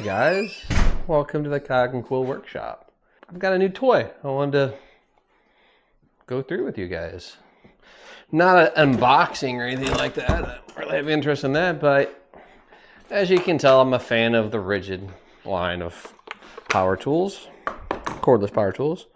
guys, welcome to the Cog and Quill Workshop. I've got a new toy I wanted to go through with you guys. Not an unboxing or anything like that. I don't really have interest in that, but as you can tell, I'm a fan of the Ridgid line of power tools, cordless power tools.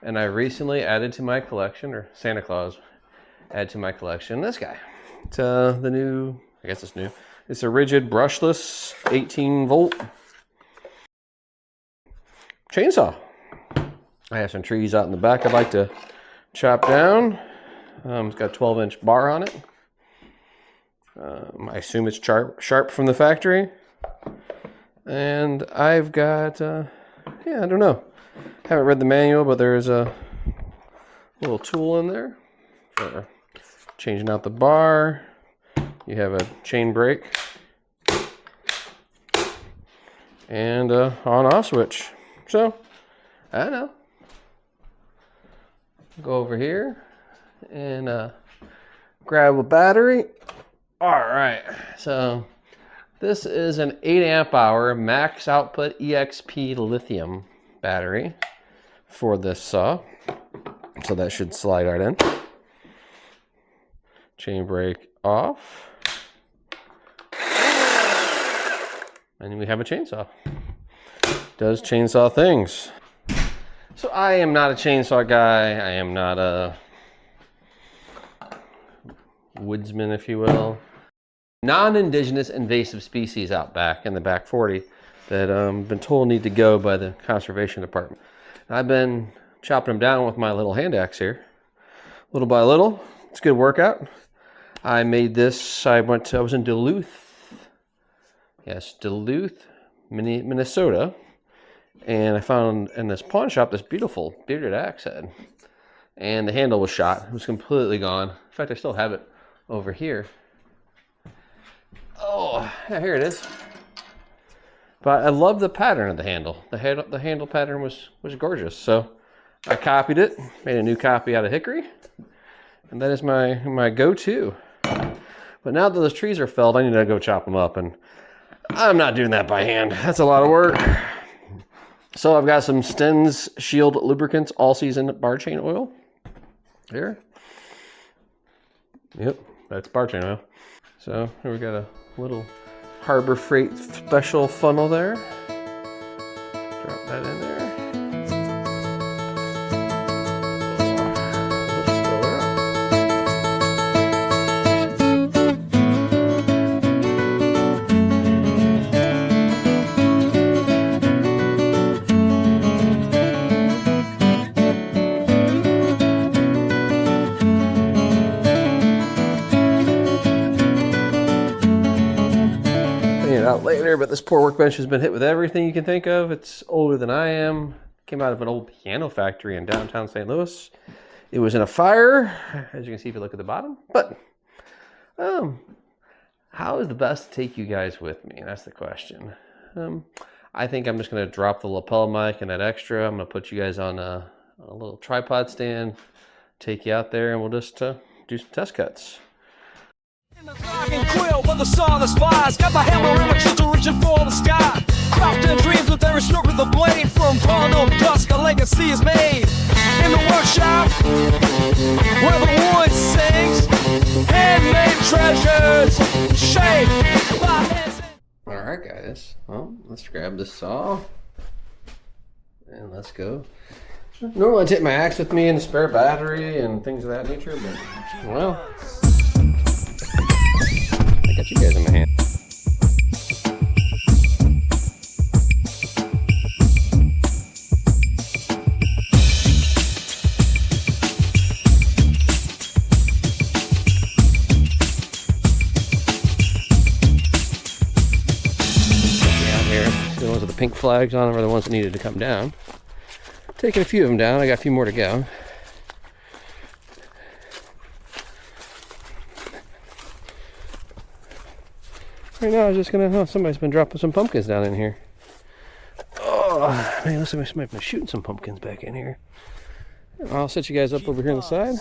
And I recently added to my collection, or Santa Claus added to my collection, this guy. It's the new, I guess it's new. It's a Ridgid brushless 18-volt chainsaw. I have some trees out in the back I'd like to chop down. It's got a 12-inch bar on it. I assume it's sharp from the factory. And I've got, yeah, I don't know. Haven't read the manual, but there's a little tool in there for changing out the bar. You have a chain brake and a on-off switch. So, I don't know. Go over here and grab a battery. All right, so this is an 8 amp hour max output EXP lithium battery for this saw. So that should slide right in. Chain brake off. And we have a chainsaw. Does chainsaw things. So I am not a chainsaw guy. I am not a woodsman, if you will. Non-indigenous invasive species out back in the back 40 that been told need to go by the conservation department. I've been chopping them down with my little hand axe here, little by little. It's a good workout. I made this. I was in Duluth. Yes, Duluth, Minnesota, and I found in this pawn shop this beautiful bearded axe head, and the handle was shot. It was completely gone. In fact, I still have it over here. Oh, yeah, here it is. But I love the pattern of the handle. The handle pattern was gorgeous. So I copied it, made a new copy out of hickory, and that is my go-to. But now that those trees are felled, I need to go chop them up, and I'm not doing that by hand. That's a lot of work. So I've got some Sten's Shield Lubricants All-Season Bar Chain Oil. Here. Yep, that's bar chain oil. So here we got a little Harbor Freight special funnel there. Drop that in there. Out later, but this poor workbench has been hit with everything you can think of. It's older than I am. Came out of an old piano factory in downtown St. Louis. It was in a fire, as you can see if you look at the bottom. But how is the best to take you guys with me? That's the question. I think I'm just going to drop the lapel mic and that extra. I'm going to put you guys on a little tripod stand, take you out there, and we'll just do some test cuts. In the Cog and Quill, but the saw the spies. Got my hammer and my chisel reaching for the sky. Craft in dreams with every stroke of the blade. From dawn till dusk, a legacy is made. In the workshop, where the wood sings, handmade treasures shaped by hands. Alright guys, well, let's grab this saw and let's go. Normally I take my axe with me and a spare battery and things of that nature, but well, I got you guys in my hand. The ones with the pink flags on them are the ones that needed to come down. Taking a few of them down. I got a few more to go. Right now I was just gonna, somebody's been dropping some pumpkins down in here. Oh man, looks like somebody's been shooting some pumpkins back in here. I'll set you guys up over here on the side.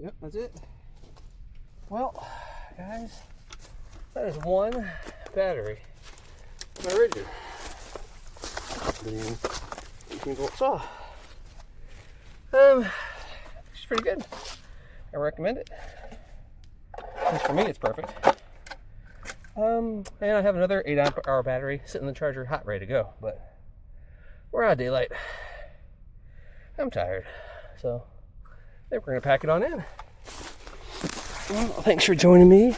Yep, that's it. Well, guys, that is one battery. My Ridgid 18-volt saw. It's pretty good. I recommend it. At least for me, it's perfect. And I have another 8-amp-hour battery sitting in the charger, hot, ready to go. But we're out of daylight. I'm tired, so I think we're gonna pack it on in. Well, thanks for joining me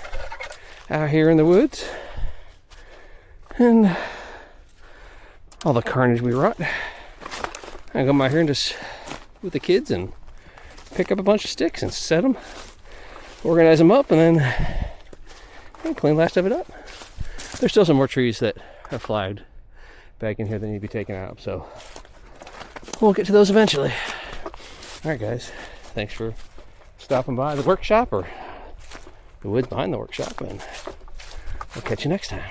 out here in the woods and all the carnage we wrought. I come out here and just with the kids and pick up a bunch of sticks and set them, organize them up, and then clean the last of it up. There's still some more trees that are flagged back in here that need to be taken out, so we'll get to those eventually. All right, guys, thanks for stopping by the workshop or the woods behind the workshop, and I'll catch you next time.